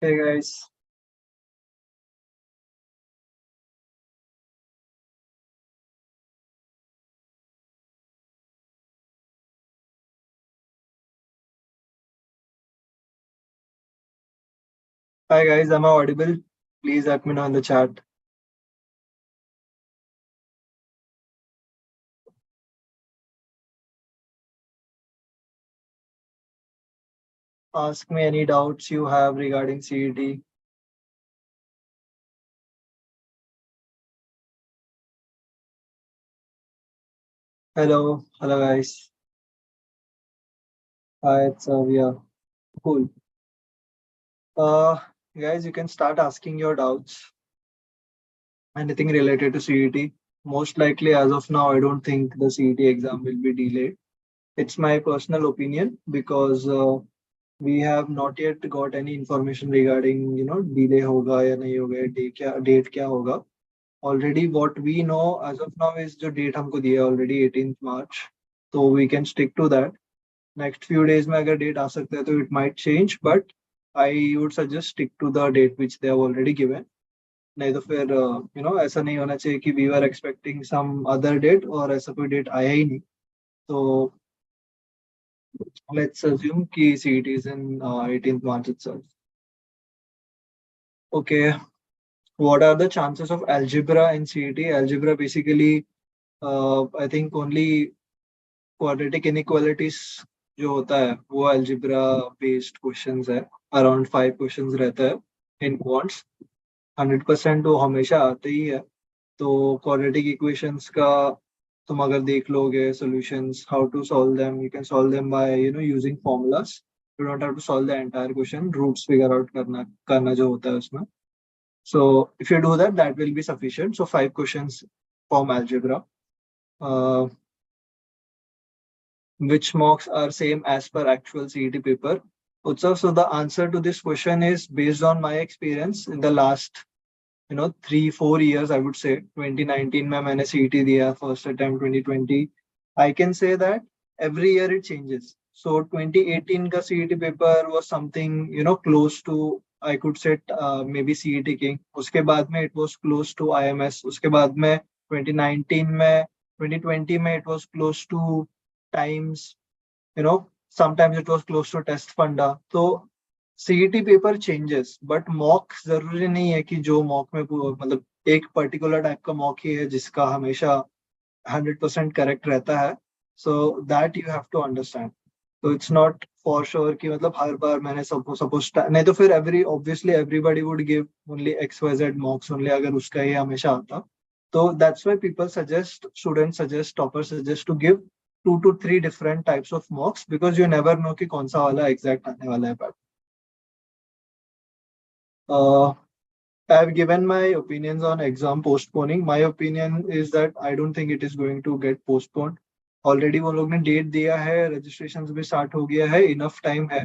Hey guys. Hi guys, am I audible? Please let me know in the chat. Ask me any doubts you have regarding CET. Hello guys. Hi, it's Avia. Cool. Uh, Guys, you can start asking your doubts. Anything related to CET. Most likely, as of now, I don't think the CET exam will be delayed. It's my personal opinion because we have not yet got any information regarding delay होगा या नहीं होगा date क्या होगा. Already what we know as of now is the date हमको दिया है already 18th March. So we can stick to that. Next few days में अगर date आ सकता है तो it might change, but I would suggest stick to the date which they have already given. नहीं तो फिर ऐसा नहीं होना चाहिए कि we were expecting some other date और ऐसा कोई date आया ही नहीं. So let's assume कि CET is in 18th March itself. Okay, what are the chances of algebra in CET? Algebra basically, I think only quadratic inequalities जो होता है वो algebra based questions है. Around 5 questions रहता है in quants. 100% वो हमेशा आते ही है. तो quadratic equations का तुम अगर देख लोगे solutions, how to solve them, you can solve them by using formulas. You don't have to solve the entire question. Roots figure out करना जो होता है उसमें. So if you do that, that will be sufficient. So 5 questions form algebra. Which mocks are same as per actual CET paper? Utsav, so the answer to this question is based on my experience in the last 3-4 years. I would say 2019 में मैंने CET दिया first attempt, 2020. I can say that every year it changes. So 2018 का CET paper was something close to, I could say maybe CET king. उसके बाद में it was close to M.M.S. उसके बाद में 2019 में 2020 में it was close to times. Sometimes it was close to test funda. So CET paper changes but mock जरूरी नहीं है कि जो मॉक में मतलब एक पर्टिकुलर टाइप का मॉक ही है जिसका हमेशा 100% करेक्ट रहता है. So that you have to understand. तो इट्स नॉट फॉर श्योर कि मतलब हर बार मैंने सपोज नहीं तो फिर obviously everybody would give only XYZ mocks only अगर उसका ही हमेशा आता. तो that's why people suggest, student suggest, topper suggest to give 2 to 3 different types of mocks because you never know कि कौन सा वाला एग्जैक्ट आने वाला है. I've given my opinions on exam postponing. My opinion is that I don't think it is going to get postponed. Already वो लोग ने डेट दिया है, registrations भी start हो गया है, enough time है.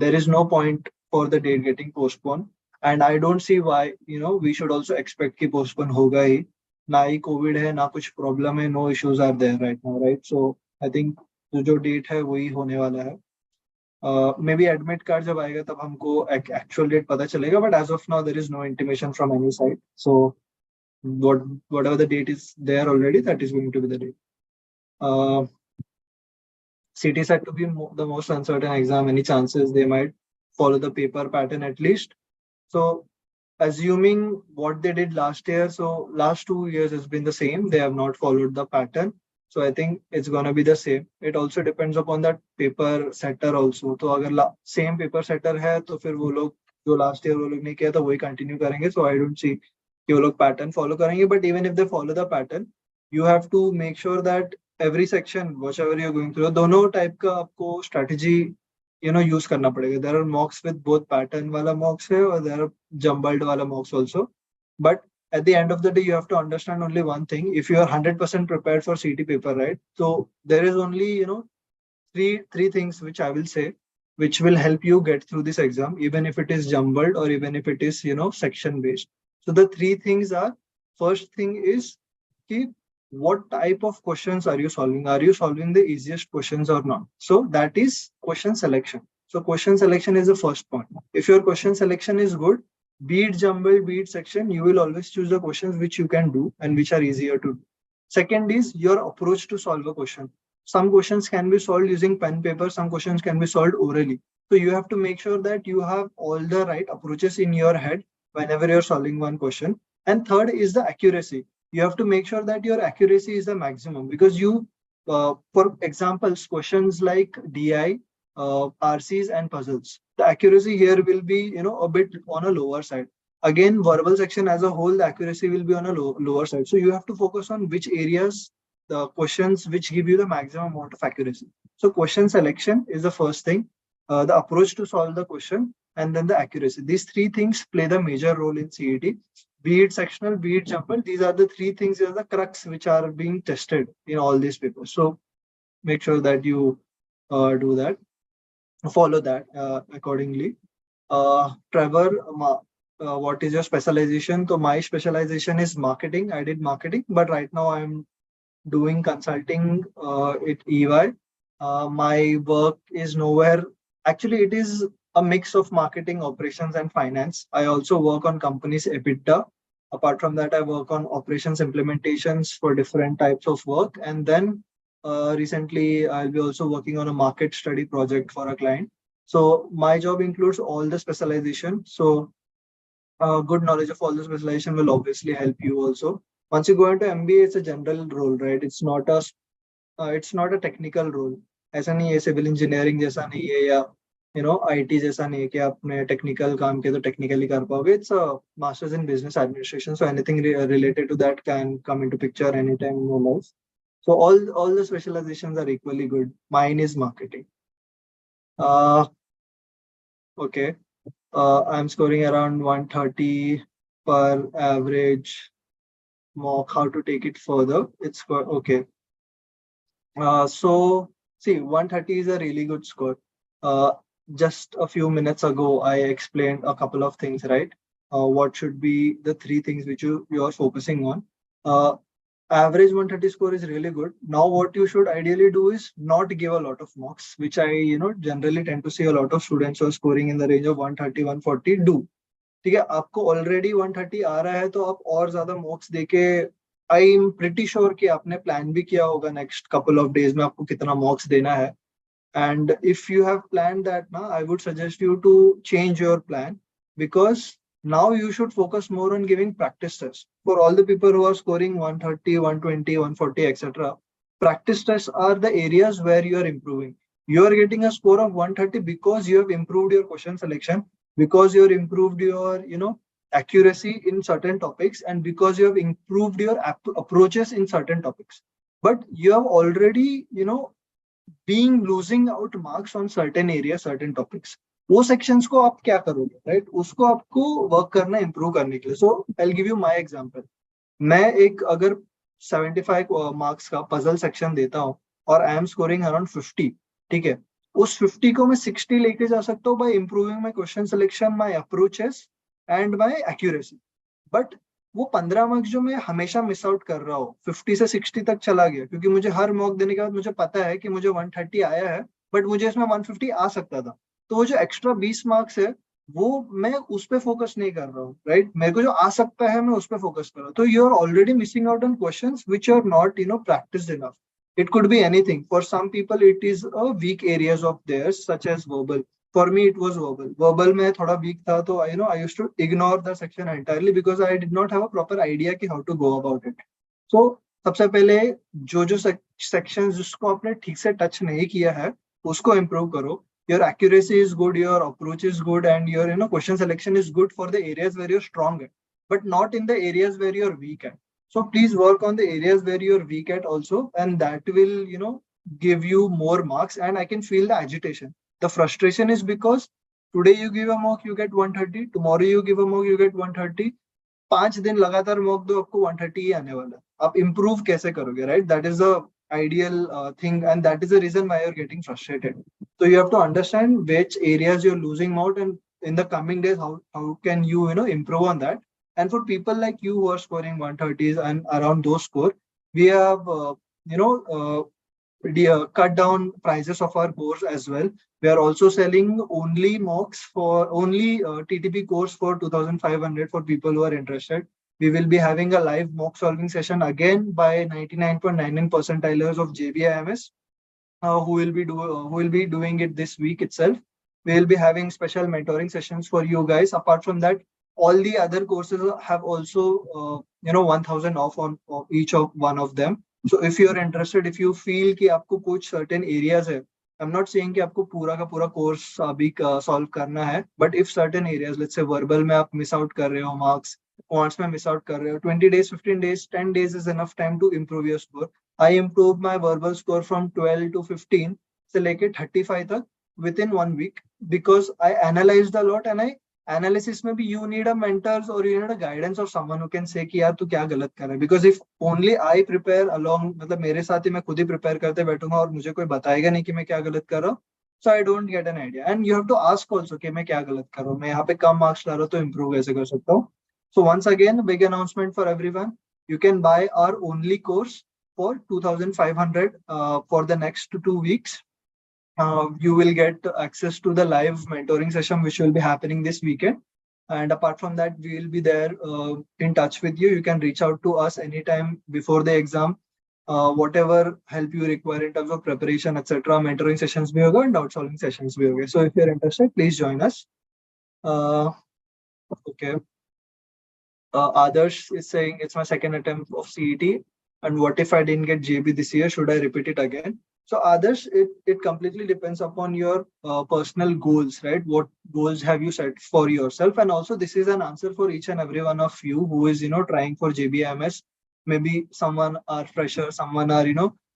There is no point for the date getting postponed. And I don't see why we should also expect कि postpone होगा ही. ना ही COVID है, ना कुछ problem है, no issues are there right now, right? So I think जो date है वही होने वाला है. मे बी एडमिट कार्ड जब आएगा तब हमको एक्चुअल डेट पता चलेगा, but as of now there is no intimation from any side. So whatever the date is there already, that is going to be the date. CT said to be the most uncertain exam. Any chances they might follow the paper pattern at least? So assuming what they did last year, so last 2 years has been the same. They have not followed the pattern. So I think it's gonna be the same. It also depends upon that paper setter also. तो अगर same paper setter है तो फिर वो लोग जो last year वो लोग ने किया था वही continue करेंगे. So I don't see कि वो लोग pattern follow करेंगे. But even if they follow the pattern, you have to make sure that every section, whatever you're going through, दोनों type का आपको strategy use करना पड़ेगा. There are mocks with both pattern वाला mocks है और there are jumbled वाला mocks also. But at the end of the day, you have to understand only one thing. If you are 100% prepared for CT paper, right? So there is only, three things which I will say, which will help you get through this exam, even if it is jumbled or even if it is, section based. So the three things are, first thing is, what type of questions are you solving? Are you solving the easiest questions or not? So that is question selection. So question selection is the first point. If your question selection is good, be it jumble, be it section, you will always choose the questions which you can do and which are easier to do. Second is your approach to solve a question. Some questions can be solved using pen paper, some questions can be solved orally. So you have to make sure that you have all the right approaches in your head whenever you're solving one question. And third is the accuracy. You have to make sure that your accuracy is the maximum, because for examples, questions like DI, RCs and puzzles, the accuracy here will be, a bit on a lower side. Again, verbal section as a whole, the accuracy will be on a lower side. So you have to focus on which areas, the questions which give you the maximum amount of accuracy. So question selection is the first thing, the approach to solve the question, and then the accuracy. These three things play the major role in CET. Be it sectional, be it jumble, these are the three things, are the crux which are being tested in all these papers. So make sure that you do that, follow that accordingly. Trevor, what is your specialization? So my specialization is marketing. I did marketing, but right now I'm doing consulting at EY. My work is nowhere. Actually, it is a mix of marketing, operations, and finance. I also work on companies' EBITDA. Apart from that, I work on operations implementations for different types of work. And then recently, I'll be also working on a market study project for a client. So my job includes all the specialization. So good knowledge of all the specialization will obviously help you also. Once you go into MBA, it's a general role, right? It's not a technical role. ऐसा नहीं है civil engineering जैसा नहीं है, या IT जैसा नहीं है कि आपने technical काम किया तो technically कर पाओगे. It's a master's in business administration, so anything related to that can come into picture anytime in your life. So all the specializations are equally good. Mine is marketing. Okay. I'm scoring around 130 per average mock. How to take it further? It's okay. So see, 130 is a really good score. Just a few minutes ago, I explained a couple of things, right? What should be the three things which you are focusing on. Average 130 score is really good. Now, what you should ideally do is not give a lot of mocks, which I generally tend to see a lot of students who are scoring in the range of 130, 140 do. ठीक है, आपको already 130 आ रहा है तो आप और ज्यादा मॉक्स देके, आई एम प्रिटी श्योर कि आपने प्लान भी किया होगा नेक्स्ट कपल ऑफ डेज में आपको कितना मॉक्स देना है. And if you have plan that ना, I would suggest you to change your plan, because now you should focus more on giving practice tests. For all the people who are scoring 130, 120, 140, etc., practice tests are the areas where you are improving. You are getting a score of 130 because you have improved your question selection, because you have improved your accuracy in certain topics, and because you have improved your approaches in certain topics. But you have already being losing out marks on certain areas, certain topics. वो sections को आप क्या करोगे, right? उसको आपको work करना, improve करने के लिए. So I will give you my example. मैं एक अगर 75 मार्क्स का पजल सेक्शन देता हूँ और आई एम स्कोरिंग अराउंड 50, ठीक है, उस 50 को मैं 60 लेके जा सकता हूँ by improving my question selection, my approaches and my accuracy. But वो 15 मार्क्स जो मैं हमेशा मिस आउट कर रहा हूँ, 50 से 60 तक चला गया, क्योंकि मुझे हर मॉक देने के बाद मुझे पता है कि मुझे 130 आया है, बट मुझे इसमें 150 आ सकता था. तो वो जो एक्स्ट्रा 20 मार्क्स है वो मैं उस पर फोकस नहीं कर रहा हूँ, राइट? मेरे को जो आ सकता है मैं उस पर फोकस कर रहा हूँ. तो you are already missing out on questions which are not practised enough. It could be anything. For some people it is a weak areas of theirs such as verbal. For me it was verbal में थोड़ा weak था, तो I used to ignore the section entirely because I did not have a proper idea कि how to go about it. So सबसे पहले जो section जिसको आपने ठीक से टच नहीं किया है उसको इम्प्रूव करो. Your accuracy is good, your approach is good, and your question selection is good for the areas where you're strong at, but not in the areas where you're weak at. So please work on the areas where you're weak at also, and that will give you more marks. And I can feel the agitation. The frustration is because today you give a mock, you get 130. Tomorrow you give a mock, you get 130. 5 दिन लगातार mock दो, आपको 130 ही आने वाला. आप improve कैसे करोगे, right? That is the ideal thing, and that is the reason why you're getting frustrated. So you have to understand which areas you're losing out, and in the coming days how can you improve on that. And for people like you who are scoring 130s and around those score, we have cut down prices of our course as well. We are also selling only mocks for only TTP course for 2,500 for people who are interested. We will be having a live mock solving session again by 99.99 percentilers of JBIMS who will be doing it this week itself. We will be having special mentoring sessions for you guys. Apart from that, all the other courses have also 1,000 off on each of one of them. So if you are interested, if you feel कि आपको कुछ certain areas है, I'm not saying कि आपको पूरा का पूरा course अभी solve करना है, but if certain areas, let's say verbal में आप miss out कर रहे हो marks, quants में miss out कर रहे हो, 20 days, 15 days, 10 days is enough time to improve your score. I improved my verbal score from 12 to 15 से लेके 35 तक within 1 week because I analyzed a lot and I analysis में भी you need a mentors or you need a guidance of someone who can say कि यार तू क्या गलत कर रहा है, because if only I prepare along मतलब मेरे साथ ही मैं खुद ही prepare करते बैठूंगा और मुझे कोई बताएगा नहीं कि मैं क्या गलत कर रहा हूँ, so I don't get an idea and you have to ask also कि मैं क्या गलत कर रहा हूँ, मैं यहाँ पे कम मार्क्स ला रहा हूँ तो improve कैसे कर सकता हूँ. So once again, big announcement for everyone. You can buy our only course for 2,500 for the next 2 weeks. You will get access to the live mentoring session which will be happening this weekend, and apart from that we will be there in touch with you. You can reach out to us anytime before the exam, whatever help you require in terms of preparation etc. Mentoring sessions bhi hoga and doubt solving sessions bhi hoga. So if you're interested, please join us. Okay. Adarsh is saying it's my second attempt of CET, and what if I didn't get JB this year? Should I repeat it again? So Adarsh, it completely depends upon your personal goals, right? What goals have you set for yourself? And also this is an answer for each and every one of you who is, trying for JBIMS. Maybe someone are fresher, someone are,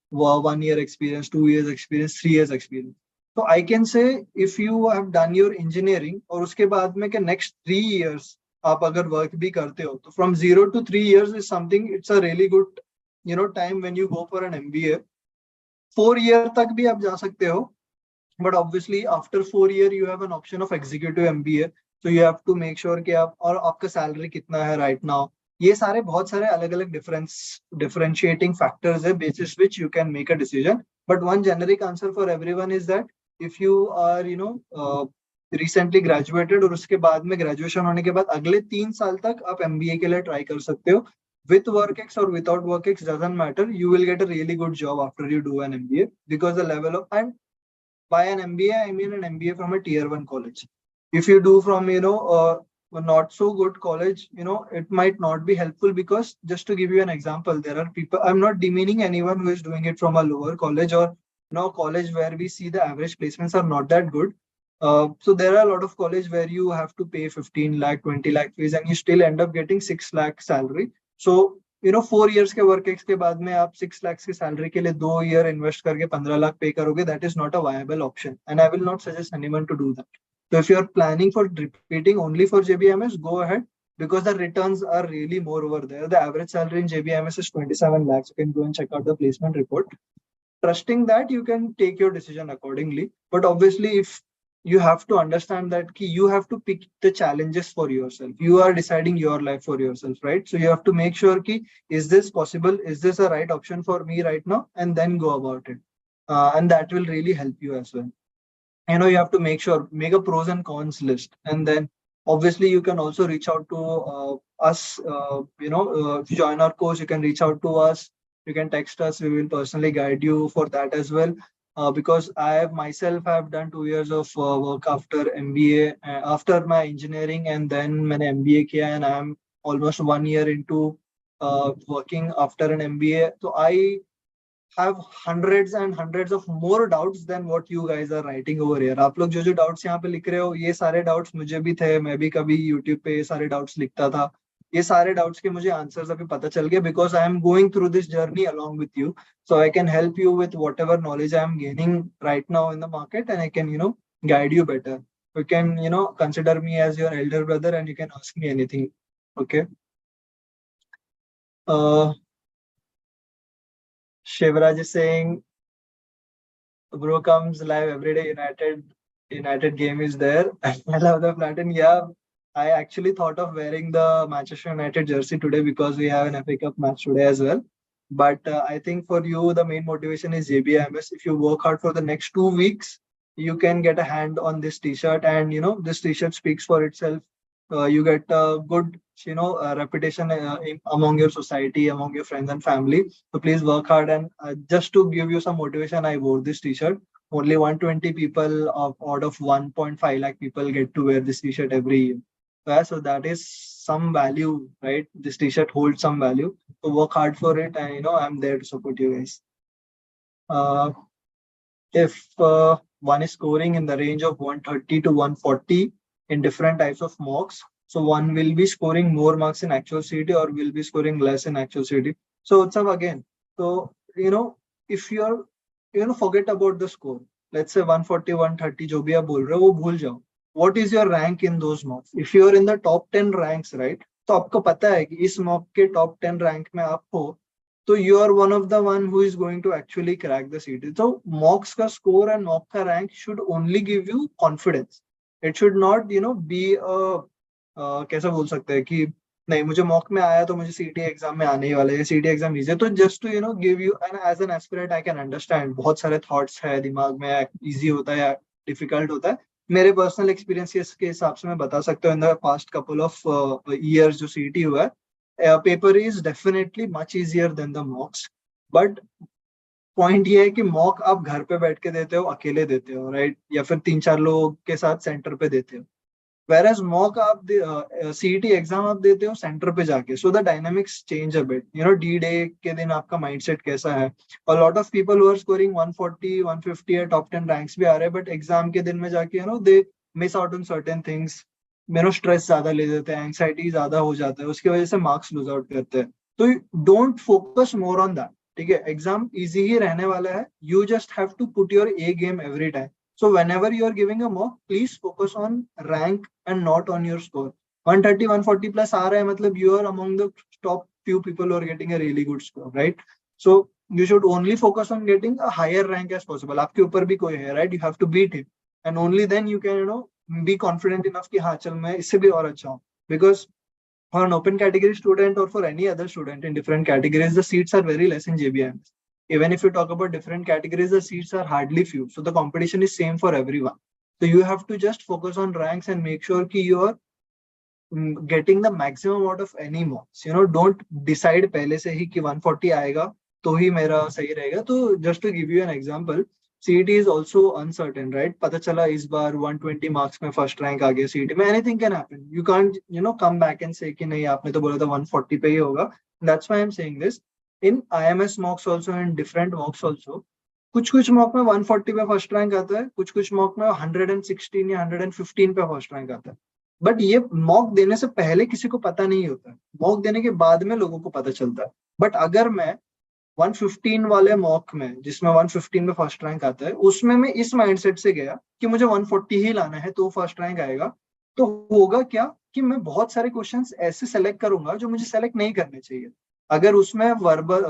1 year experience, 2 years experience, 3 years experience. So I can say if you have done your engineering और उसके बाद में के next 3 years आप अगर work भी करते हो तो from 0 to 3 years is something, it's a really good time when you go for an MBA. 4 year तक भी आप जा सकते हो, but obviously after 4 year you have an option of executive MBA, so you have to make sure कि आप और आपका salary कितना है right now. ये सारे बहुत सारे अलग अलग differentiating factors है basis which you can make a decision. But one generic answer for everyone is that if you are recently graduated और उसके बाद में ग्रेजुएशन होने के बाद अगले 3 साल तक आप MBA के लिए ट्राई कर सकते हो. With WorkX or without WorkX doesn't matter. You will get a really good job after you do an MBA because the level of, and by an MBA I mean an MBA from a tier 1 college. If you do from a not so good college, it might not be helpful because just to give you an example, there are people, I'm not demeaning anyone who is doing it from a lower college or college where we see the average placements are not that good. So there are a lot of college where you have to pay 15 lakh, 20 lakh fees and you still end up getting 6 lakh salary. So 4 years के work ex के बाद में आप 6 lakhs की salary के लिए 2 year invest करके 15 lakh pay करोगे, that is not a viable option and I will not suggest anyone to do that. So if you are planning for repeating only for JBIMS, go ahead because the returns are really more over there. The average salary in JBIMS is 27 lakhs. You can go and check out the placement report. Trusting that, you can take your decision accordingly. But obviously, if you have to understand that you have to pick the challenges for yourself. You are deciding your life for yourself, right? So you have to make sure is this possible? Is this a right option for me right now? And then go about it. And that will really help you as well. You have to make a pros and cons list. And then obviously you can also reach out to us, if you join our course, you can reach out to us. You can text us. We will personally guide you for that as well. Because I myself have done 2 years of work after MBA, after my engineering, and then मैंने MBA किया, and I am almost 1 year into working after an MBA. So I have hundreds and hundreds of more doubts than what you guys are writing over here. आप लोग जो doubts यहाँ पे लिख रहे हो, ये सारे doubts मुझे भी थे. मैं भी कभी YouTube पे ये सारे doubts लिखता था. ये सारे doubts के मुझे answers अभी पता चल गए because I am going through this journey along with you. So I can help you with whatever knowledge I am gaining right now in the market, and I can, guide you better. You can, consider me as your elder brother and you can ask me anything. Okay. Shivraj is saying, bro comes live every day. United game is there. I love the platinum. Yeah, I actually thought of wearing the Manchester United jersey today because we have an FA Cup match today as well. But I think for you, the main motivation is JBIMS. If you work hard for the next 2 weeks, you can get a hand on this T-shirt, and this T-shirt speaks for itself. You get a good, reputation among your society, among your friends and family. So please work hard. And just to give you some motivation, I wore this T-shirt. Only 120 people out of 1.5 lakh people get to wear this T-shirt every year. So that is some value, right? This T-shirt holds some value. So work hard for it, and I'm there to support you guys. If one is scoring in the range of 130 to 140 in different types of mocks, so one will be scoring more marks in actual CET or will be scoring less in actual CET. So it's up again. So if you're forget about the score. Let's say 140, 130 जो भी आप बोल रहे हो वो भूल जाओ. What is your rank in those mocks? If you are in the top 10 ranks, right? तो आपको पता है कि इस मॉक के टॉप 10 रैंक में आप हो, तो you are one of the one who is going to actually crack the CET. तो मॉक्स का स्कोर एंड मॉक का rank should only give you confidence. It should not be कैसा बोल सकते हैं कि नहीं मुझे मॉक में आया तो मुझे सीटी एग्जाम में आने ही वाला है, सीटी एग्जाम इजी है. तो just to give you and as an aspirant I can understand बहुत सारे थॉट्स है दिमाग में, इजी होता है या डिफिकल्ट होता है. मेरे पर्सनल एक्सपीरियंस के हिसाब से मैं बता सकता हूँ in the past couple of years जो सीटी हुआ है, paper is definitely much easier than the मॉक्स. But point ये है कि मॉक आप घर पे बैठ के देते हो, अकेले देते हो, राइट? या फिर 3-4 लोगों के साथ सेंटर पे देते हो. Whereas mock आप CET एग्जाम आप देते हो सेंटर पे जाके. So the dynamics change a bit. D day के दिन आपका माइंडसेट कैसा है. और lot of people who are scoring 140 150 या टॉप 10 रैंक्स भी आ रहे हैं, बट एग्जाम के दिन में जाके they miss out on certain things. Stress ज्यादा ले देते हैं, एंग्जाइटी ज्यादा हो जाता है, उसकी वजह से मार्क्स लूज आउट करते हैं. तो don't focus more on that. ठीक है, एग्जाम इजी ही रहने वाला है. You just have to put your A game every time. So whenever you are giving a mock, please focus on rank and not on your score. 130, 140 plus aa raha hai, matlab you are among the top few people who are getting a really good score, right? So you should only focus on getting a higher rank as possible. आपके ऊपर भी कोई है, right? You have to beat him, and only then you can be confident enough कि हाँ चल मैं इससे भी और अच्छा हूँ. Because for an open category student or for any other student in different categories, the seats are very less in JBIMS. Even if you talk about different categories, the seats are hardly few. So the competition is same for everyone. So you have to just focus on ranks and make sure कि you are getting the maximum out of any mocks. Don't decide पहले से ही कि 140 आएगा तो ही मेरा सही रहेगा. तो just to give you an example, CET is also uncertain, right? पता चला इस बार 120 marks में first rank आ गया CET में. Anything can happen. You can't come back and say कि नहीं आपने तो बोला था 140 पे ही होगा. That's why I'm saying this. In IMS mocks also and different mocks also, कुछ मॉक में 140 पे फर्स्ट रैंक आता है, कुछ मॉक में 116 या 115 पे फर्स्ट रैंक आता है. बट ये मॉक देने से पहले किसी को पता नहीं होता है, मॉक देने के बाद में लोगों को पता चलता है. बट अगर मैं 115 वाले मॉक में जिसमें 115 में फर्स्ट रैंक आता है, उसमें मैं इस माइंडसेट से गया कि मुझे 140 ही लाना है तो फर्स्ट रैंक आएगा, तो होगा क्या कि मैं बहुत सारे क्वेश्चंस ऐसे सेलेक्ट करूंगा जो मुझे सेलेक्ट नहीं करने चाहिए. अगर उसमें वर्बल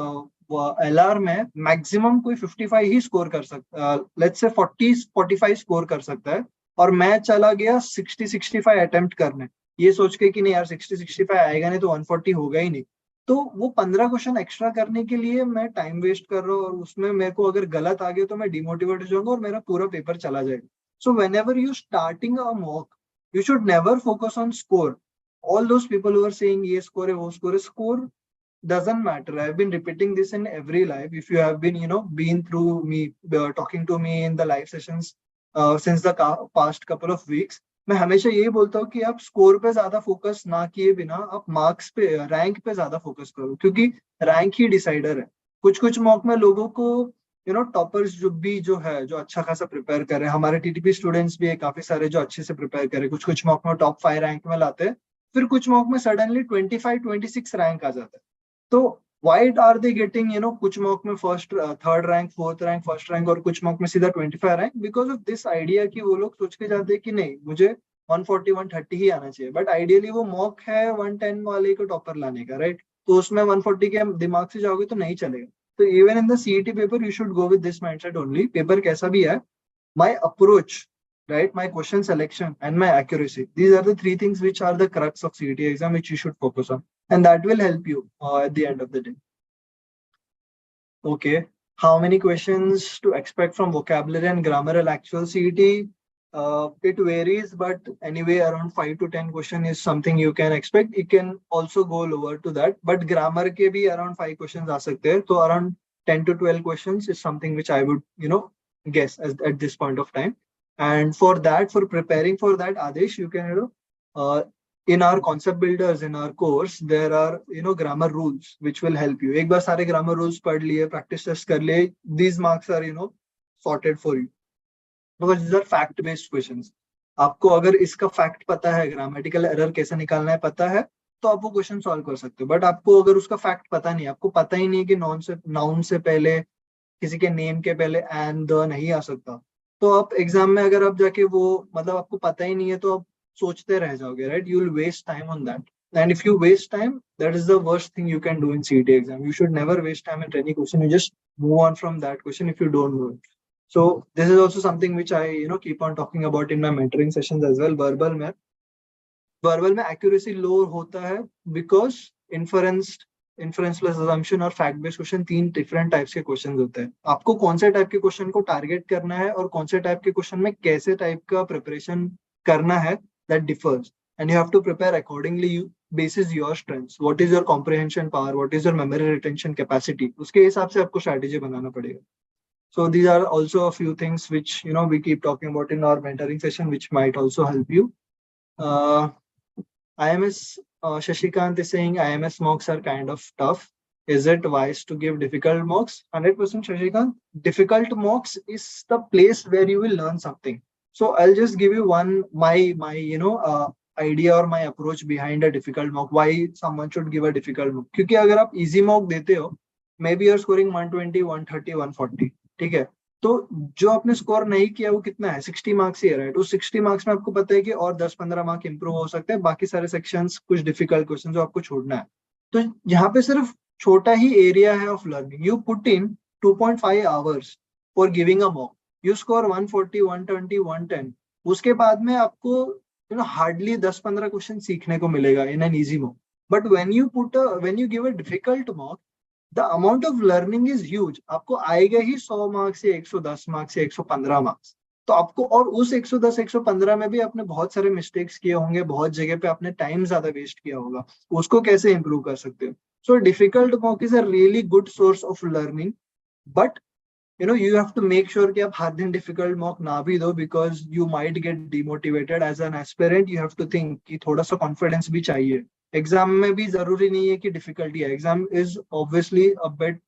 LR में मैक्सिमम कोई 55 ही स्कोर कर सकता, लेट्स से 40-45 स्कोर कर सकता है, और मैं चला गया 60-65 अटेम्प्ट करने, ये सोच के कि नहीं यार 60-65 आएगा नहीं तो 140 होगा ही नहीं. तो वो 15 क्वेश्चन एक्स्ट्रा करने के लिए मैं टाइम वेस्ट कर रहा हूँ, और उसमें मेरे को अगर गलत आ गया तो मैं डिमोटिवेट हो जाऊंगा और मेरा पूरा पेपर चला जाएगा. So when ever you starting a mock, you should never focus on score. All those people who are saying ये score है वो score doesn't matter. I've been repeating this in every live. If you have been been through me talking to me in the live sessions since the past couple of weeks, मैं हमेशा यही बोलता हूँ कि आप score पे ज्यादा focus ना किए बिना आप मार्क्स पे, रैंक पे ज्यादा फोकस करो, क्योंकि रैंक ही डिसाइडर है. कुछ मॉक में लोगों को टॉपर्स जो है जो अच्छा खासा प्रिपेयर कर रहे हैं, हमारे टीटीपी स्टूडेंट्स भी है काफी सारे जो अच्छे से प्रिपेयर कर रहे हैं, कुछ मॉक में टॉप 5 रैंक में लाते हैं, फिर कुछ मॉक में सडनली 25-26 रैंक आ जाता है. तो वाई आर दे गेटिंग कुछ मॉक में first third rank, fourth rank, first rank, और कुछ मॉक में सीधा 25 rank? Because of this idea कि वो लोग सोच के जाते हैं कि नहीं मुझे 140-130 ही आना चाहिए. बट आइडियली वो मॉक है 110 वाले को टॉपर लाने का, राइट? तो उसमें 140 के दिमाग से जाओगे तो नहीं चलेगा. So even in the CET paper, you should go with this mindset only. Paper कैसा भी है, my approach, right, my question selection and my accuracy. These are the three things which are the crux of CET exam, which you should focus on, and that will help you at the end of the day. Okay. How many questions to expect from vocabulary and grammar and actual CET? It varies, but anyway, around 5 to 10 questions is something you can expect. You can also go lower to that, but grammar ke bhi around 5 questions aa sakte hai. So around 10 to 12 questions is something which I would, guess at this point of time. And for that, for preparing for that, Adesh, you can, in our concept builders in our course there are grammar rules which will help you. एक बार सारे grammar rules पढ़ लिए, practice test कर लिए, these marks are sorted for you because these are fact based questions. आपको अगर इसका fact पता है, grammatical error कैसे निकालना है पता है, तो आप वो क्वेश्चन सॉल्व कर सकते हो. बट आपको अगर उसका फैक्ट पता नहीं, आपको पता ही नहीं है कि नाउन से पहले किसी के नेम के पहले एंड द नहीं आ सकता, तो आप एग्जाम में अगर आप जाके वो मतलब आपको पता ही नहीं है तो आप सोचते रह जाओगे, right? You will waste time on that. And if you waste time, that is the worst thing you can do in CET exam. You should never waste time at any question. You just move on from that question if you don't know it. So this is also something which I keep on talking about in my mentoring sessions as well. Verbal में accuracy low होता है because inference plus assumption और fact based question 3 different types के question होते हैं. आपको कौन से टाइप के क्वेश्चन को टारगेट करना है और कौन से टाइप के क्वेश्चन में कैसे टाइप का प्रिपरेशन करना है, that differs. And you have to prepare accordingly basis your strengths. What is your comprehension power? What is your memory retention capacity? उसके हिसाब से आपको strategy बनाना पड़ेगा. So these are also a few things which we keep talking about in our mentoring session, which might also help you. IMS Shashikant is saying IMS mocks are kind of tough. Is it wise to give difficult mocks? 100% Shashikant. Difficult mocks is the place where you will learn something. So I'll just give you my idea or my approach behind a difficult mock. Why someone should give a difficult mock? क्योंकि अगर आप easy mock देते हो, maybe you're scoring 120, 130, 140. ठीक है, तो जो आपने स्कोर नहीं किया वो कितना है, 60 मार्क्स ही है, राइट? उस 60 मार्क्स में आपको पता है कि और 10-15 मार्क इंप्रूव हो सकते हैं, बाकी सारे सेक्शंस कुछ डिफिकल्ट क्वेश्चन जो आपको छोड़ना है. तो यहाँ पे सिर्फ छोटा ही एरिया है of learning. You put in 2.5 hours for giving a mock, you score 140, 120, 110. उसके बाद में आपको हार्डली 10-15 क्वेश्चन सीखने को मिलेगा in an easy mock. But when you give a difficult mock, the amount of learning is huge. आपको आएगा ही 100 marks या 110 मार्क्स या 115 मार्क्स. तो आपको, और उस 110 115 में भी आपने बहुत सारे मिस्टेक्स किए होंगे, बहुत जगह पे आपने टाइम ज्यादा वेस्ट किया होगा, उसको कैसे इंप्रूव कर सकते हो? So difficult mock is a really good source of learning, but you have to make sure कि आप हर दिन डिफिकल्ट मॉक ना भी दो, because you might get demotivated as an aspirant. You have to think कि थोड़ा सा कॉन्फिडेंस भी चाहिए. एग्जाम में भी जरूरी नहीं है कि डिफिकल्टी है. Exam is obviously a bit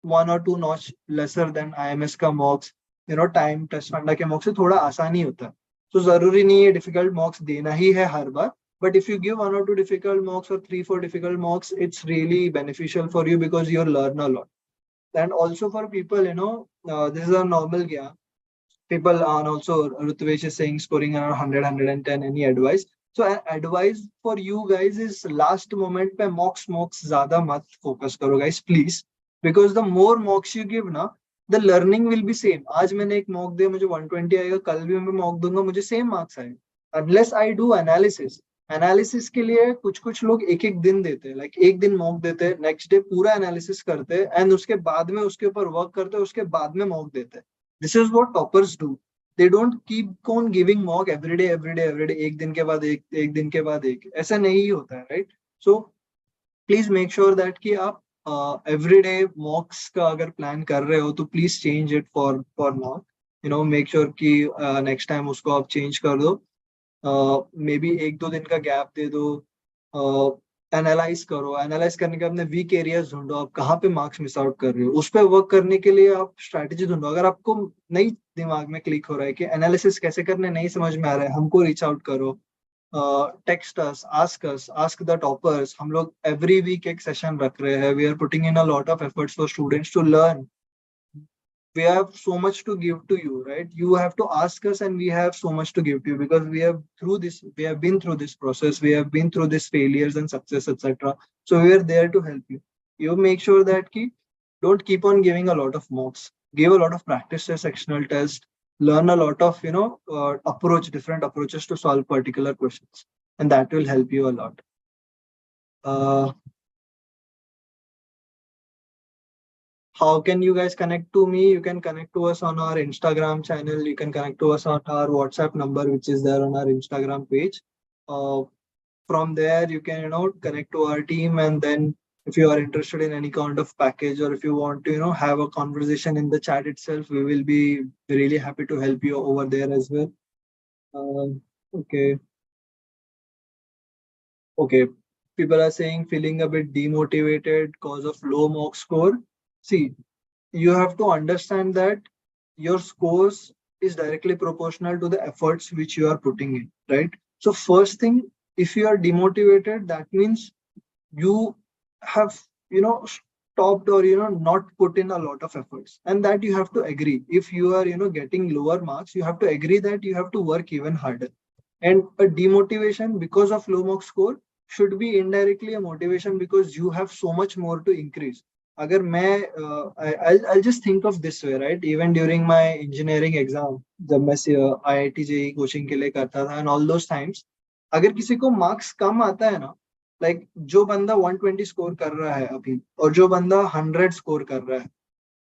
1 or 2 notch lesser than IMS का मॉक्स. टाइम टेस्ट फंडा के मॉक्स से थोड़ा आसानी होता है. तो जरूरी नहीं है डिफिकल्ट मॉक्स देना ही है हर बार. But if you give 1 or 2 difficult mocks or 3-4 difficult mocks, it's really beneficial for you because you'll learn a lot. And also for people, this is a normal gya. People are also, Rutvesh is saying scoring around 100, 110. Any advice? So advice for you guys is last moment पे mocks ज़्यादा मत focus करो guys, please, because the more mocks you give ना, the learning will be same. आज मैंने एक mock दिया, मुझे 120 आएगा, कल भी मैं mock दूंगा, मुझे same marks आएगा. Unless I do analysis के लिए कुछ लोग एक एक दिन देते हैं, लाइक एक दिन मॉक देते हैं, नेक्स्ट डे पूरा एनालिसिस करते हैं, एंड उसके बाद में उसके ऊपर वर्क करते हैं, उसके बाद में मॉक देते हैं. This is what toppers do. They don't keep on giving mock every day. एक दिन के बाद एक दिन के बाद एक. ऐसा नहीं होता है, right? So please make sure that कि आप everyday mocks का अगर प्लान कर रहे हो तो please change it for mock. Make sure कि next time उसको आप change कर दो. मे बी 1-2 दिन का गैप दे दो. एनालाइज करो, एनालाइज करने के अपने वीक एरियाज ढूंढो, आप कहाँ पे मार्क्स मिस आउट कर रहे हो, उस पर वर्क करने के लिए आप स्ट्रैटेजी ढूंढो. अगर आपको नहीं दिमाग में क्लिक हो रहा है कि एनालिसिस कैसे करने नहीं समझ में आ रहा है, हमको रीच आउट करो. Text us, ask the toppers. हम लोग एवरी वीक एक सेशन रख रहे हैं. We are putting in a lot of efforts for students to learn. We have so much to give to you, right? You have to ask us and we have so much to give to you because we have been through this process, we have been through these failures and success, etc. So we are there to help you. You make sure that don't keep on giving a lot of mocks. Give a lot of practice test, sectional test, learn a lot of different approaches to solve particular questions, and that will help you a lot. uh, how can you guys connect to me? You can connect to us on our Instagram channel. You can connect to us on our WhatsApp number, which is there on our Instagram page. Uh, from there, you can, connect to our team. And then if you are interested in any kind of package, or if you want to, have a conversation in the chat itself, we will be really happy to help you over there as well. Okay. Okay. People are saying feeling a bit demotivated because of low mock score. See, you have to understand that your scores is directly proportional to the efforts which you are putting in, right? So first thing, if you are demotivated, that means you have, stopped, or not put in a lot of efforts, and that you have to agree. If you are, getting lower marks, you have to agree that you have to work even harder. And a demotivation because of low mark score should be indirectly a motivation, because you have so much more to increase. अगर I'll just think of this way, right? Even during my engineering exam, जब मैं IIT JEE coaching के लिए करता था, and all those times, अगर किसी को marks कम आता है ना, like जो बंदा 120 स्कोर कर रहा है अभी, और जो बंदा 100 स्कोर कर रहा है,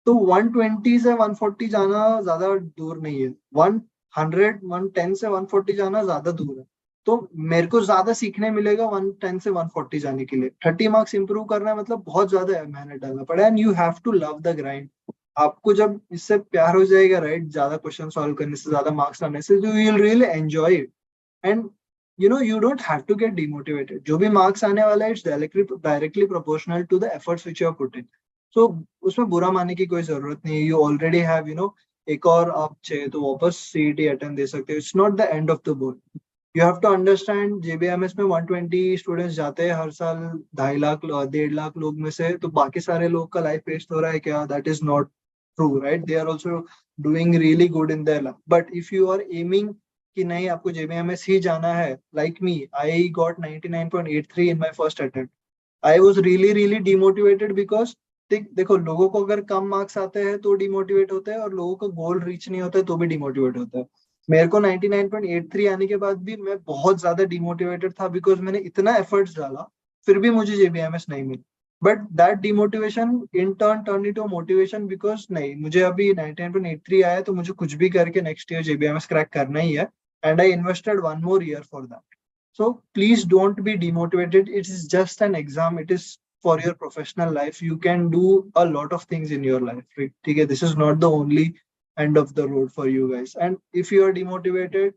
तो 120 से 140 जाना ज्यादा दूर नहीं है, 100 110 से 140 जाना ज्यादा दूर है। तो मेरे को ज्यादा सीखने मिलेगा 110 से 140 जाने के लिए। 30 मार्क्स इंप्रूव करना है, मतलब बहुत ज्यादा मेहनत डालना पड़ा। And you have to love the grind. आपको जब इससे प्यार हो जाएगा, राइट, ज्यादा क्वेश्चन सॉल्व करने से, ज्यादा मार्क्स लाने से, you will really enjoy it. And you don't have to get demotivated. जो भी मार्क्स आने वाला है, it's directly proportional to the efforts which you have put in. So उसमें बुरा मानने की कोई जरूरत नहीं है। यू ऑलरेडी हैव, एक और आप चाहिए तो वापस सीईटी अटेम्प्ट दे सकते हो। It's not the end of the board. You have to understand, JBMS में 120 स्टूडेंट्स जाते हैं हर साल, 2.5 लाख 1.5 लाख लोग में से। तो बाकी सारे लोग का लाइफ वेस्ट हो रहा है क्या? That is not true, right? They are also doing really good in their life. But if you are aiming कि नहीं आपको जेबीएमएस ही जाना है, like me, I got 99.83 in my first attempt. I was really really demotivated, because देखो, लोगों को अगर कम मार्क्स आते हैं तो डिमोटिवेट होते हैं, और लोगों को गोल रीच नहीं होता है तो भी डिमोटिवेट होता है। मेरे को 99.83 आने के बाद भी मैं बहुत ज्यादा डिमोटिवेटेड था, बिकॉज मैंने इतना एफर्ट्स डाला, फिर भी मुझे जेबीएमएस नहीं मिली। But that demotivation in turn into motivation, because नहीं, मुझे अभी 99.83 आया तो मुझे कुछ भी करके नेक्स्ट ईयर जेबीएमएस क्रैक करना ही है। And I invested one more year for that. So please don't be demotivated. It is just an exam. It is for your professional life. You can do a lot of things in your life. Right? Okay, this is not the only end of the road for you guys. And if you are demotivated,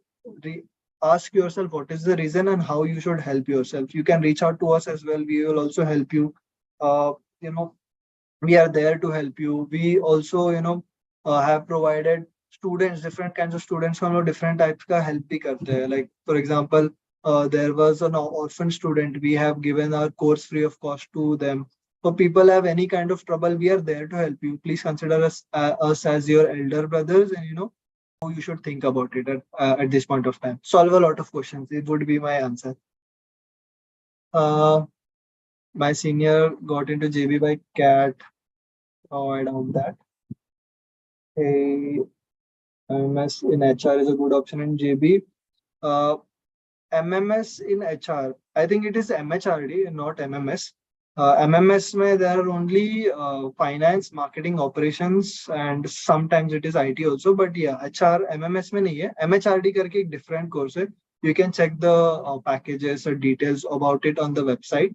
ask yourself what is the reason and how you should help yourself. You can reach out to us as well. We will also help you. Uh, you know, we are there to help you. We also, have provided students, different kinds of students को हम लोग different types का help भी करते हैं। Like for example, there was an orphan student. We have given our course free of cost to them. So people have any kind of trouble, we are there to help you. Please consider us as your elder brothers, and how you should think about it at this point of time. Solve a lot of questions. It would be my answer. My senior got into JB by CAT. Oh, I doubt that. M.M.S in HR is a good option in JB. M.M.S in HR, I think it is MHRD and not M.M.S. M.M.S में there are only finance, marketing, operations, and sometimes it is IT also. But yeah, HR M.M.S में नहीं है. MHRD करके एक different course है. You can check the packages or details about it on the website.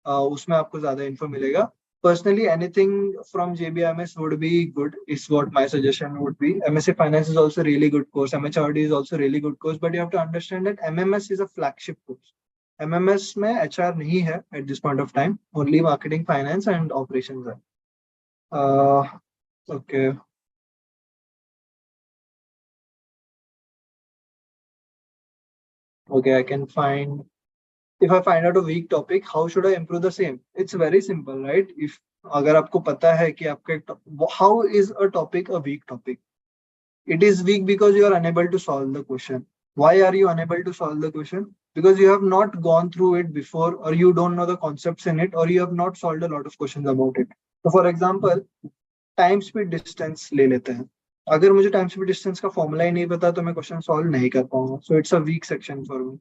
उसमें आपको ज़्यादा info मिलेगा. Personally, anything from JBIMS would be good, is what my suggestion would be. MSc Finance is also really good course. MHRD is also really good course, but you have to understand that M.M.S is a flagship course. M.M.S में HR नहीं है at this point of time. Only marketing, finance, and operations है. Okay. Okay, I can find. If I find out a weak topic, how should I improve the same? It's very simple, right? If अगर आपको पता है कि आपका how is a topic a weak topic? It is weak because you are unable to solve the question. Why are you unable to solve the question? Because you have not gone through it before, or you don't know the concepts in it, or you have not solved a lot of questions about it. So for example, time speed distance ले लेते हैं. अगर मुझे time speed distance का formula ही नहीं पता तो मैं question solve नहीं कर पाऊंगा. So it's a weak section for me.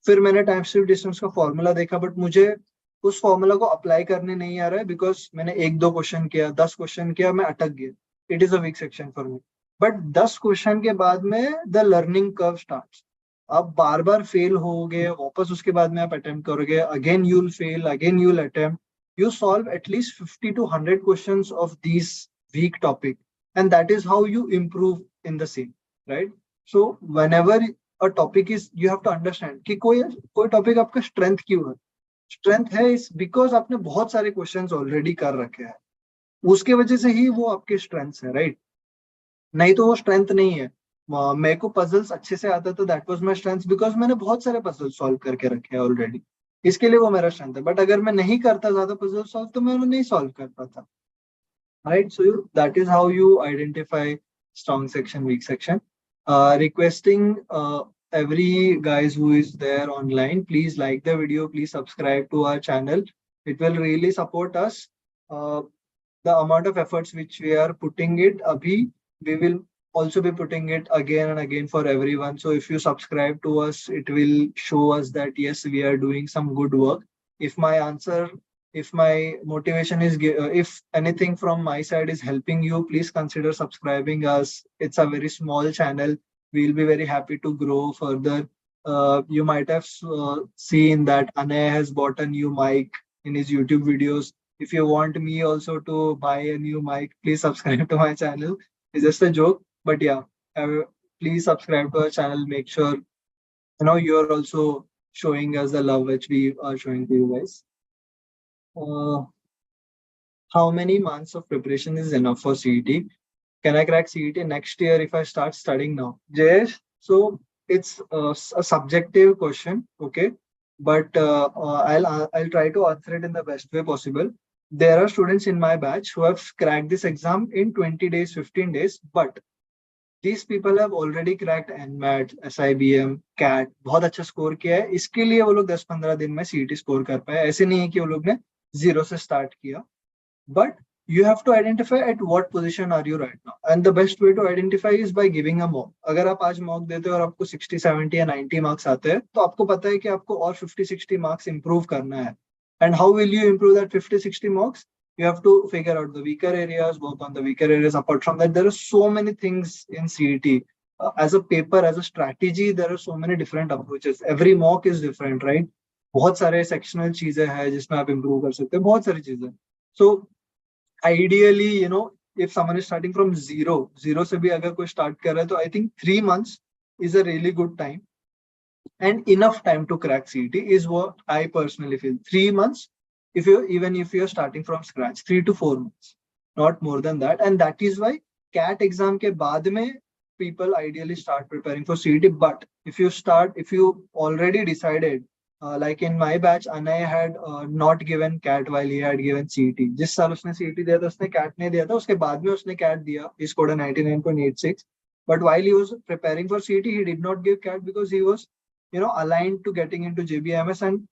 फिर मैंने टाइम स्पीड डिस्टेंस का फॉर्मूला देखा, बट मुझे उस फॉर्मूला को अप्लाई करने नहीं आ रहा है बिकॉज मैंने 1-2 क्वेश्चन किया, 10 क्वेश्चन किया, मैं अटक गया, it is a week section for me. But 10 question के बाद में द लर्निंग कर्व स्टार्ट्स. आप बार बार फेल होगे, वापस उसके बाद में आप अटेम्प्ट करोगे, again you will fail, again you will attempt. You solve at least 50 to 100 questions of these weak topic, and that is how you improve in the same, right? So whenever a topic is, you have to understand कि कोई topic आपका strength क्यों है. Strength है इस because आपने बहुत सारे questions already कर रखे हैं, उसके वजह से ही वो आपके strengths है, right? नहीं तो वो strength नहीं है. मेरे को puzzles अच्छे से आता था, that was my strength because मैंने बहुत सारे puzzles solve करके रखे हैं already. इसके लिए वो मेरा स्ट्रेंथ है. बट अगर मैं नहीं करता ज्यादा पजल सॉल्व तो मैं नहीं सॉल्व कर पाता, right? So that is how you identify strong section, week section. Requesting every guys who is there online, please like the video, please subscribe to our channel. It will really support us. The amount of efforts which we are putting it abhi, we will also be putting it again and again for everyone. So if you subscribe to us, it will show us that yes, we are doing some good work. If my answer, if my motivation is, if anything from my side is helping you, please consider subscribing us. It's a very small channel. We'll be very happy to grow further. You might have seen that Anay has bought a new mic in his YouTube videos. If you want me also to buy a new mic, please subscribe to my channel. It's just a joke. But yeah, please subscribe to our channel. Make sure you're also showing us the love which we are showing to you guys. How many months of preparation is enough for CET? Can I crack CET next year if I start studying now? Jayesh, so it's a subjective question, okay? But I'll try to answer it in the best way possible. There are students in my batch who have cracked this exam in 20 days, 15 days, but these people have already cracked NMAT, SIBM, CAT, बहुत अच्छा score किया है. इसके लिए वो लोग 10-15 दिन में CET स्कोर कर पाए. ऐसे नहीं है कि वो लोग ने जीरो से स्टार्ट किया. But you have to identify at what position are you right now, and the best way to identify is by giving a mock. अगर आप आज mock देते हो और आपको 60, 70 या 90 मार्क्स आते हैं तो आपको पता है कि आपको और 50-60 मार्क्स improve करना है. And how will you improve that 50-60 marks? You have to figure out the weaker areas, work on the weaker areas. Apart from that, there are so many things in CET. As a paper, as a strategy, there are so many different approaches. Every mock is different, right? बहुत सारे sectional चीजें हैं जिसमें आप improve कर सकते हैं, बहुत सारी चीजें. So ideally, if someone is starting from zero से भी अगर कोई start कर रहा है तो I think 3 months is a really good time and enough time to crack CET is what I personally feel. 3 months, if you're starting from scratch, 3 to 4 months, not more than that. And that is why CAT exam के बाद में people ideally start preparing for CET. But if you already decided, like in my batch, Anay had not given CAT while he had given CET. जिस साल उसने CET दिया था उसने CAT नहीं दिया था, उसके बाद में उसने CAT दिया. He scored a 99.86. But while he was preparing for CET, he did not give CAT because he was aligned to getting into JBIMS. And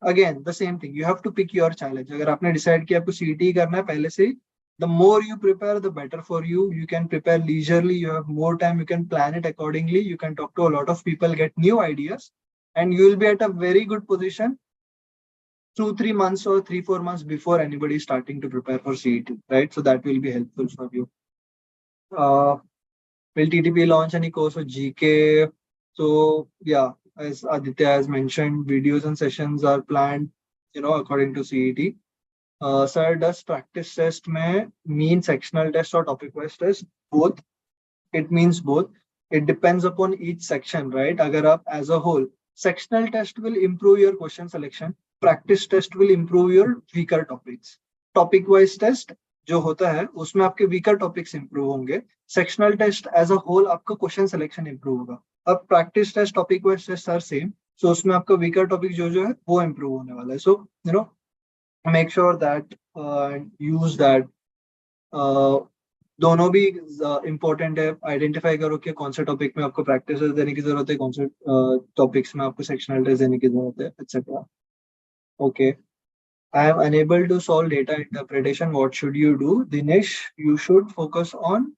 again, the same thing, you have to pick your challenge. अगर आपने decide किया आपको CET ही करना है पहले से, the more you prepare, the better for you. You can prepare leisurely, you have more time, you can plan it accordingly, you can talk to a lot of people, get new ideas, and you will be at a very good position 2-3 months or 3-4 months before anybody is starting to prepare for CET, right? So that will be helpful for you. Will TTP launch any course for GK? So yeah, as Aditya has mentioned, videos and sessions are planned, according to CET. Sir, does practice test may mean sectional test or topic wise test? Both. It means both. It depends upon each section, right? Agar aap as a whole, sectional test will improve your question selection. Practice test will improve your weaker topics. Topic wise test जो होता है उसमें आपके weaker topics improve होंगे. Sectional test as a whole आपका question selection improve होगा. अब practice test, topic wise test are same. So उसमें आपका weaker topic जो है वो improve होने वाला है. So make sure that use that. दोनों भी important है. आइडेंटिफाई करो कि कौन से टॉपिक में आपको प्रैक्टिस देने की जरूरत है, कौन से टॉपिक्स में आपको सेक्शनल टेस्ट देने की जरूरत है, etc. Okay. I am unable to solve data interpretation. What should you do? Dinesh, you should focus on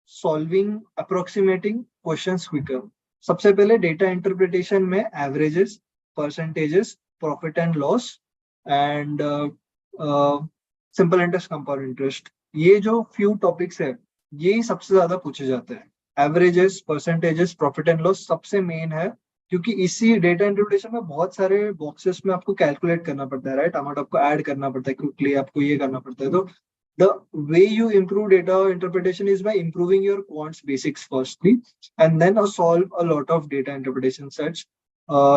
solving, approximating questions quicker. सबसे पहले data interpretation में averages, percentages, profit and loss and simple interest, compound interest, ये जो few topics है यही सबसे ज्यादा पूछे जाते हैं. Averages, percentages, profit and loss सबसे मेन है, क्योंकि इसी डेटा इंटरप्रिटेशन में बहुत सारे बॉक्सेस में आपको कैलकुलेट करना पड़ता है, राइट. अमाउंट आपको ऐड करना पड़ता है, क्विकली आपको ये करना पड़ता है. तो the way you improve data interpretation is by improving your quants basics firstly, and then solve a lot of data interpretation sets.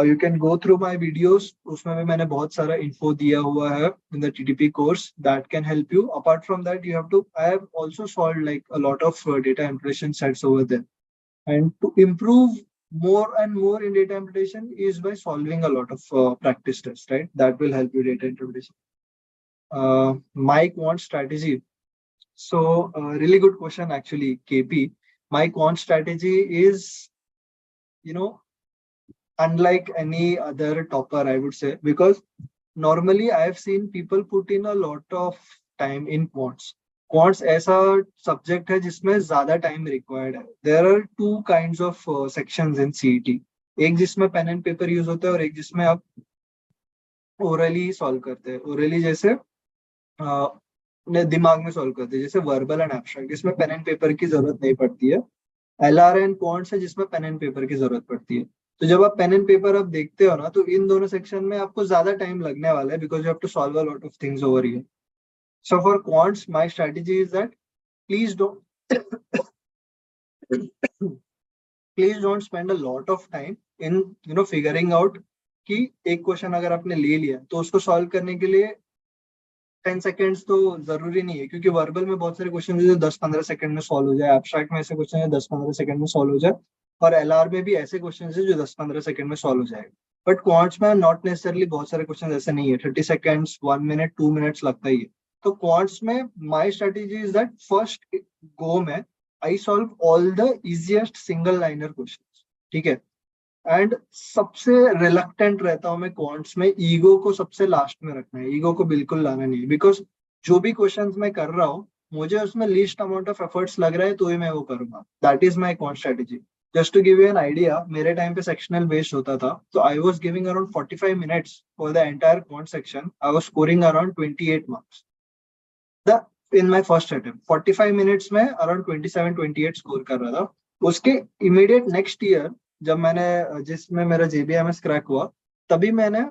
You can go through my videos, उसमें भी मैंने बहुत सारा info दिया हुआ है in the TTP course that can help you. Apart from that, I have also solved like a lot of data interpretation sets over there. And to improve more and more in data interpretation is by solving a lot of practice tests, right? That will help you data interpretation. My quant strategy. So really good question actually, KP. My quant strategy is, unlike any other topper, I would say, because normally I have seen people put in a lot of time in quants. Quants ऐसा subject है जिसमें ज़्यादा time required है. There are two kinds of sections in CET. एक जिसमें pen and paper use होता है और एक जिसमें आप orally solve करते हैं. Orally जैसे दिमाग में सॉल्व करते हैं, जैसे वर्बल एंड एब्स्ट्रैक्ट, जिसमें पेन एंड पेपर की जरूरत नहीं पड़ती है. एलआर एंड क्वांट्स है जिसमें पेन एंड पेपर की जरूरत पड़ती है. तो जब आप पेन एंड पेपर आप देखते हो ना, तो इन दोनों सेक्शन में आपको ज्यादा टाइम लगने वाला है, because you have to solve a lot of things over here. So for quants my strategy is that please don't spend a lot of time in figuring out कि एक क्वेश्चन अगर आपने ले लिया तो उसको सॉल्व करने के लिए 10 सेकेंड्स तो जरूरी नहीं है, क्योंकि वर्बल में बहुत सारे क्वेश्चन जो 10-15 सेकंड में सॉल्व हो जाए, एब्स्ट्रैक्ट में ऐसे क्वेश्चन है 10-15 सेकंड में सॉल्व हो जाए, और एलआर में भी ऐसे क्वेश्चन है जो 10-15 सेकंड में सॉल्व हो जाएगा. बट क्वांट्स में नॉट नेसेसरली बहुत सारे क्वेश्चन ऐसे नहीं है, 30 सेकंड्स, 1 मिनट, 2 मिनट्स लगता ही है. तो क्वांट्स में my strategy is that first go में I solve all the easiest single liner question. ठीक है. एंड सबसे रिलक्टेंट रहता हूँ मैं क्वांट्स में, ईगो को सबसे लास्ट में रखना है. ईगो को बिल्कुल लाना नहीं है, बिकॉज जो भी क्वेश्चंस मैं कर रहा हूँ मुझे उसमें लीस्ट अमाउंट ऑफ एफर्ट्स लग रहा है तो ही मैं वो करूंगा. That is my quant strategy. Just to give you an idea, मेरे टाइम पे सेक्शनल बेस्ड होता था, तो I was giving around 45 minutes for the entire quant section. I was scoring around 28 marks the in my first attempt. 45 minutes में around 27-28 score कर रहा था. उसके इमीडिएट नेक्स्ट ईयर जब मैंने जिसमें मेरा JBIMS क्रैक हुआ, तभी मैंने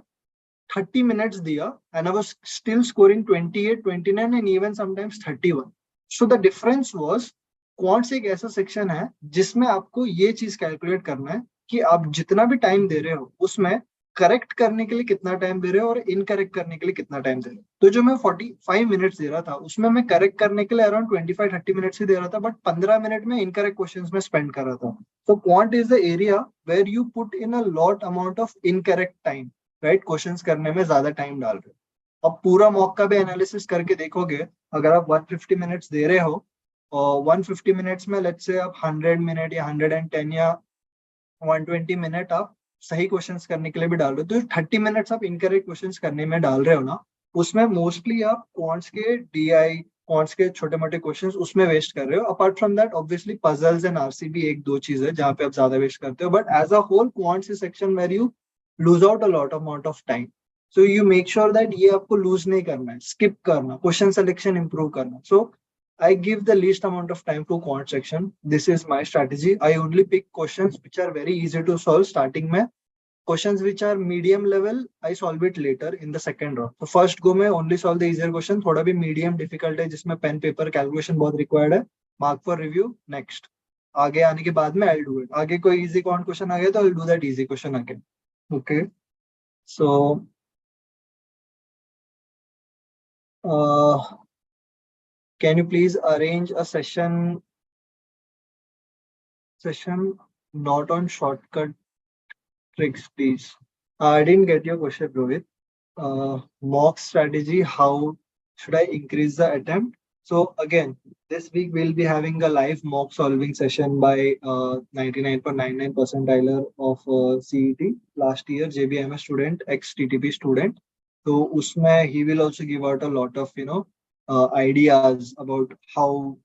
30 मिनट्स दिया and I was still scoring 28, 29 and even sometimes 31. So the difference was quants एक ऐसा सेक्शन है जिसमें आपको ये चीज कैलकुलेट करना है कि आप जितना भी टाइम दे रहे हो उसमें करेक्ट करने के लिए कितना टाइम दे रहे हो और इनकरेक्ट करने के लिए कितना टाइम दे रहे हो. तो जो मैं 45 मिनट्स दे रहा था उसमें मैं करेक्ट करने के लिए अराउंड 25-30 मिनट्स ही दे रहा था, बट 15 मिनट में इनकरेक्ट क्वेश्चंस में स्पेंड कर रहा था. So quant is the area where you put in a lot amount of incorrect time, right? Questions करने में ज्यादा टाइम डाल रहे हो. अब पूरा मॉक का भी एनालिसिस करके देखोगे, अगर आप 150 मिनट्स दे रहे हो और 150 मिनट्स में लेट्स से आप 100 मिनट या 110 या 120 मिनट आप सही क्वेश्चंस करने के लिए भी डाल रहे हो, तो 30 मिनट्स आप इनकरेक्ट क्वेश्चंस करने में डाल रहे हो ना, उसमें मोस्टली आप क्वांट्स के DI, क्वांट्स के छोटे मोटे क्वेश्चंस उसमें वेस्ट कर रहे हो. Apart from that obviously puzzles and RCB एक दो चीज है जहां पे आप ज्यादा वेस्ट करते हो, but as a whole quants is section where you lose out a lot amount of time. So you make sure that ये आपको लूज नहीं करना है, स्किप करना, क्वेश्चन सिलेक्शन इंप्रूव करना. सो I give the least amount of time to quant section. This is my strategy. I only pick questions which are very easy to solve starting में. Questions which are medium level, I solve it later in the second round. So first go में only solve the easier question. थोड़ा भी medium difficult है जिसमें pen paper calculation बहुत required है, mark for review. Next आगे आने के बाद में I'll do it. आगे कोई easy quant question आ गया तो I'll do that easy question again. Okay. So can you please arrange a session not on shortcut tricks, please? I didn't get your question, Rohit. Mock strategy, how should I increase the attempt? So again, this week we'll be having a live mock solving session by 99.99 percentiler of CET last year, JBIMS student, ex-TTP student. So usme he will also give out a lot of ideas about how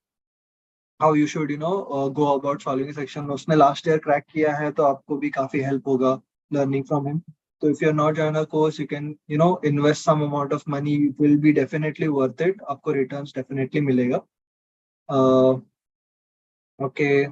you should go about solving a section. उसने last year crack किया है तो आपको भी काफी help होगा learning from him. So if you're not joining our course, you can, invest some amount of money. It will be definitely worth it. आपको returns definitely मिलेगा. Uh, okay.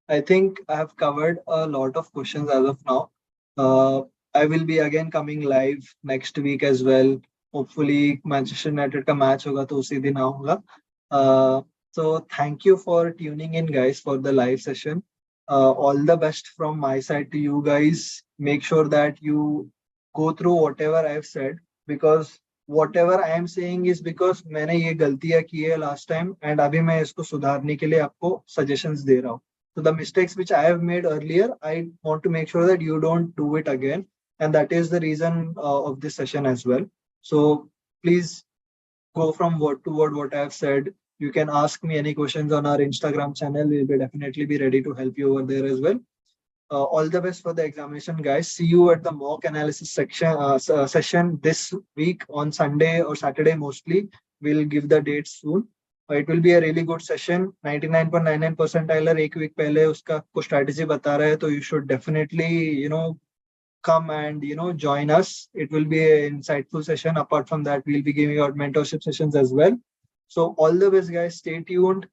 I think I have covered a lot of questions as of now. Uh, I will be again coming live next week as well. Hopefully, Manchester United का match होगा तो उसी दिन आऊँगा. Uh, so thank you for tuning in, guys, for the live session. All the best from my side to you guys. Make sure that you go through whatever I've said, because whatever I am saying is because मैंने ये गलतियाँ की है last time and अभी मैं इसको सुधारने के लिए आपको suggestions दे रहा हूँ. So the mistakes which I have made earlier, I want to make sure that you don't do it again. And that is the reason of this session as well. So please go from word to word what I have said. You can ask me any questions on our Instagram channel. We'll definitely be ready to help you over there as well. All the best for the examination, guys. See you at the mock analysis session this week on Sunday or Saturday mostly. We'll give the dates soon. It will be a really good session. 99.99 percentiler एक week पहले उसका कुछ strategy बता रहा है, तो you should definitely come and join us. It will be an insightful session. Apart from that, we'll be giving out mentorship sessions as well. So all the best, guys. Stay tuned.